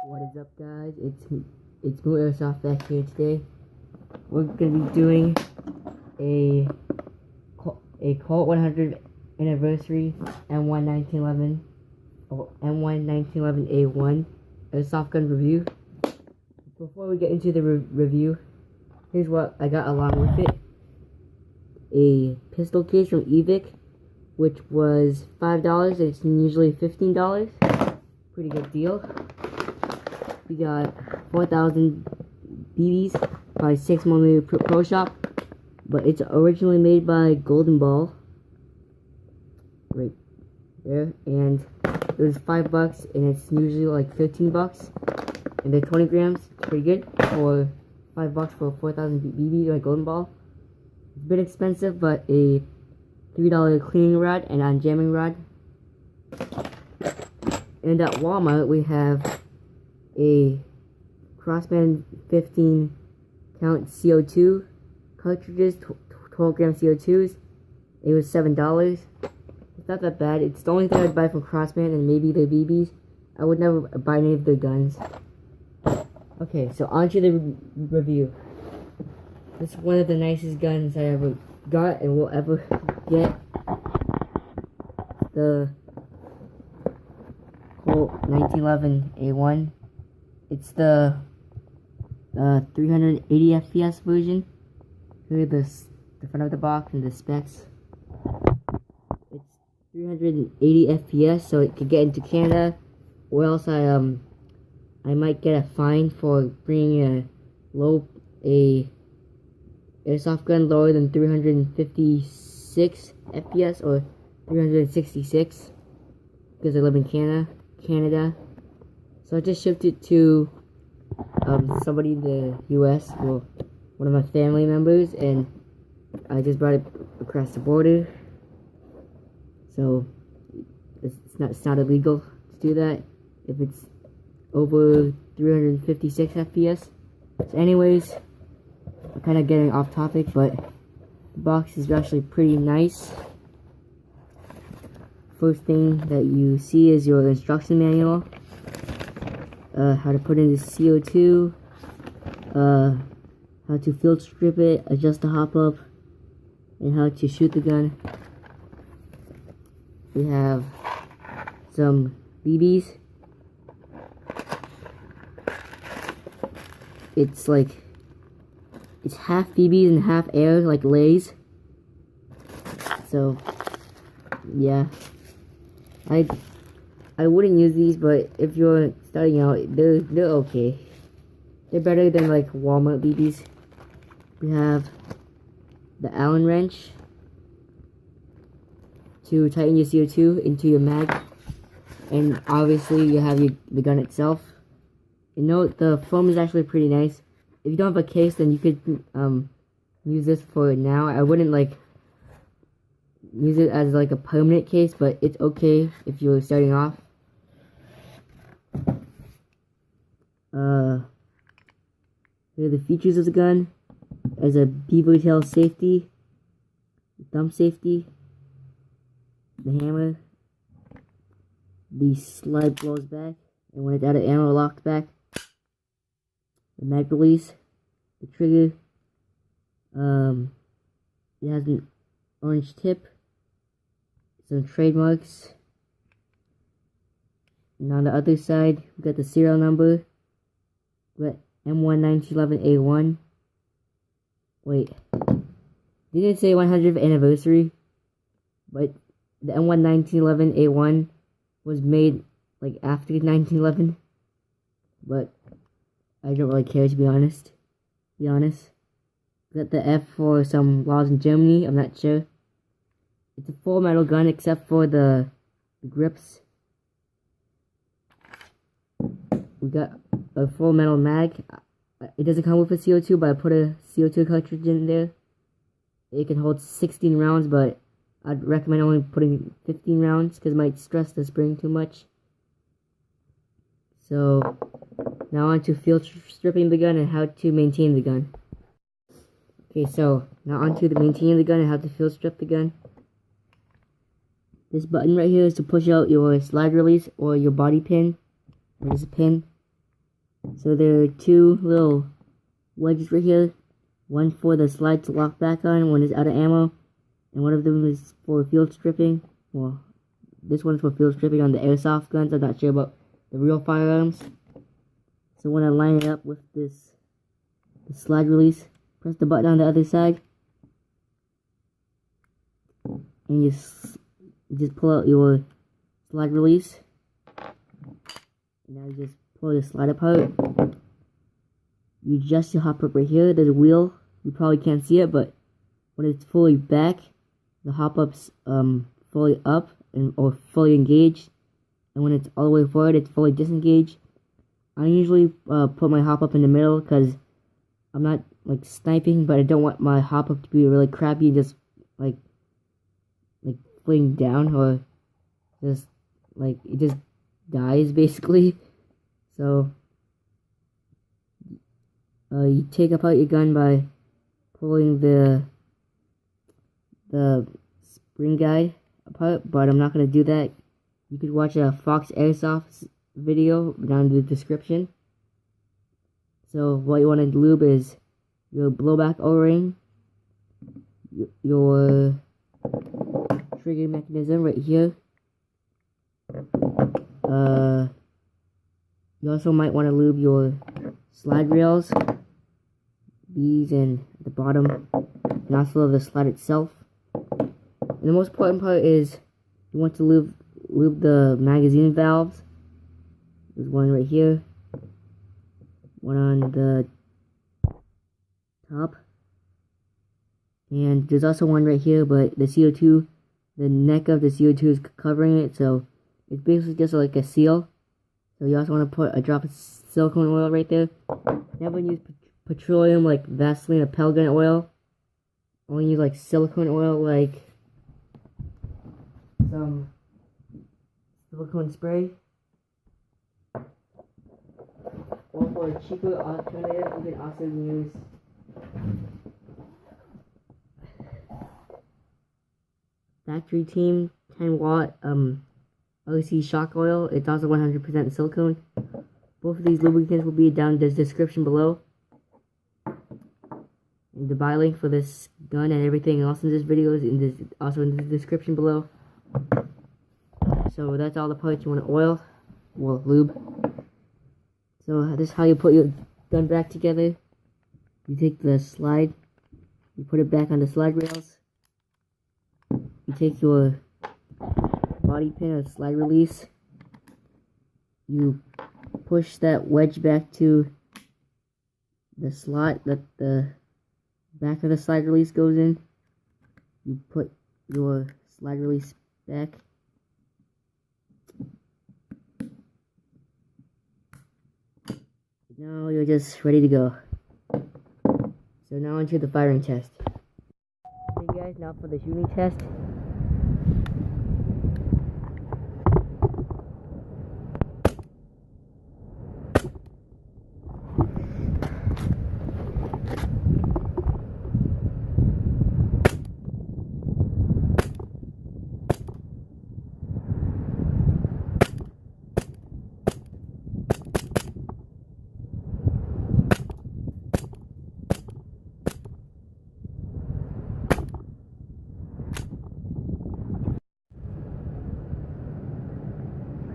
What is up, guys? It's Airsoft back here today. We're gonna be doing a Colt 100 anniversary M1 1911 or M1 1911A1 Airsoft gun review. Before we get into the review, here's what I got along with it: a pistol case from Evic, which was $5. It's usually $15. Pretty good deal. We got 4,000 BBs by 6mm Pro Shop, but it's originally made by Golden Ball, right there, and it was $5, and it's usually like $15, and they're 20 grams. It's pretty good for $5 for 4,000 BBs by Golden Ball. It's a bit expensive, but a $3 cleaning rod and on-jamming rod. And at Walmart we have a Crossband 15 count CO2 cartridges, 12 gram CO2s. It was $7. It's not that bad. It's the only thing I'd buy from Crossband, and maybe their BBs. I would never buy any of their guns. Okay, so on to the review. This is one of the nicest guns I ever got and will ever get. The Colt 1911A1. It's the 380 FPS version. Here the front of the box and the specs. It's 380 FPS, so it could get into Canada, or else I might get a fine for bringing a airsoft gun lower than 356 FPS or 366 because I live in Canada. So I just shipped it to somebody in the US, well, one of my family members, and I just brought it across the border. So it's not illegal to do that if it's over 356 FPS. So anyways, I'm kind of getting off topic, but the box is actually pretty nice. First thing that you see is your instruction manual. How to put in the CO2, how to field strip it, adjust the hop up, and how to shoot the gun. We have some BBs. It's half BBs and half air, like Lay's. So yeah, I wouldn't use these, but if you're starting out, they're okay. They're better than like Walmart BBs. We have the Allen wrench to tighten your CO2 into your mag, and obviously you have the gun itself. And note, the foam is actually pretty nice. If you don't have a case, then you could use this for now. I wouldn't like use it as like a permanent case, but it's okay if you're starting off. Here are the features of the gun: as a beaver tail safety, thumb safety, the hammer, the slide blows back, and when it's out of ammo, it locks back. The mag release, the trigger, it has an orange tip, some trademarks, and on the other side we got the serial number. We got M1 1911A1. Wait, didn't say 100th anniversary, but the M1 1911A1 was made like after 1911, but I don't really care, to be honest. We got the F for some laws in Germany, I'm not sure. It's a full metal gun except for the grips. We got a full metal mag. It doesn't come with a CO2, but I put a CO2 cartridge in there. It can hold 16 rounds, but I'd recommend only putting 15 rounds because it might stress the spring too much. So now on to field stripping the gun and how to maintain the gun. Okay, so now on to the maintaining the gun and how to field strip the gun. This button right here is to push out your slide release or your body pin. There's a pin. So there are two little wedges right here. One for the slide to lock back on when it's out of ammo, and one of them is for field stripping. Well, this one's for field stripping on the airsoft guns. I'm not sure about the real firearms. So when I line it up with the slide release, press the button on the other side, and you just pull out your slide release. Now you just pull the slide apart. You adjust your hop up right here. There's a wheel. You probably can't see it, but when it's fully back, the hop up's fully up or fully engaged, and when it's all the way forward, it's fully disengaged. I usually put my hop up in the middle because I'm not like sniping, but I don't want my hop up to be really crappy and just like fling down, or just like it just dies basically. So you take apart your gun by pulling the spring guide apart, but I'm not gonna do that. You could watch a Fox Airsoft video down in the description. So what you want to lube is your blowback O-ring, your trigger mechanism right here. You also might want to lube your slide rails, these and the bottom, and also the slide itself. And the most important part is you want to lube the magazine valves. There's one right here, one on the top, and there's also one right here, but the CO2, the neck of the CO2 is covering it, so it's basically just like a seal. So you also want to put a drop of silicone oil right there. Never use petroleum like Vaseline or Pellet gun oil. Only use like silicone oil, like some silicone spray. Or for a cheaper alternative, you can also use Factory Team 10-watt OC shock oil. It's also 100% silicone. Both of these lubricants will be down in the description below. And the buy link for this gun and everything else in this video is also in the description below. So that's all the parts you want to oil, well, lube. So this is how you put your gun back together. You take the slide, you put it back on the slide rails. You take your body pin or slide release. You push that wedge back to the slot that the back of the slide release goes in. You put your slide release back. Now you're just ready to go. So now onto the firing test. Okay guys, now for the shooting test.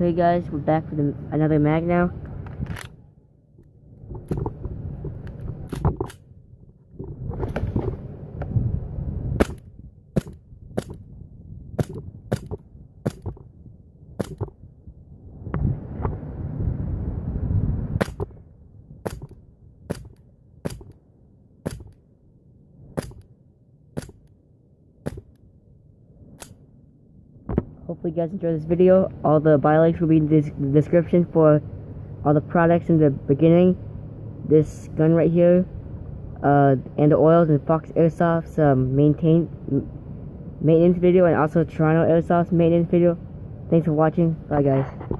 Okay guys, we're back with another mag now. Hopefully you guys enjoyed this video. All the buy links will be in the description for all the products in the beginning. This gun right here, and the oils and Fox Airsoft's maintenance video, and also Toronto Airsoft's maintenance video. Thanks for watching. Bye guys.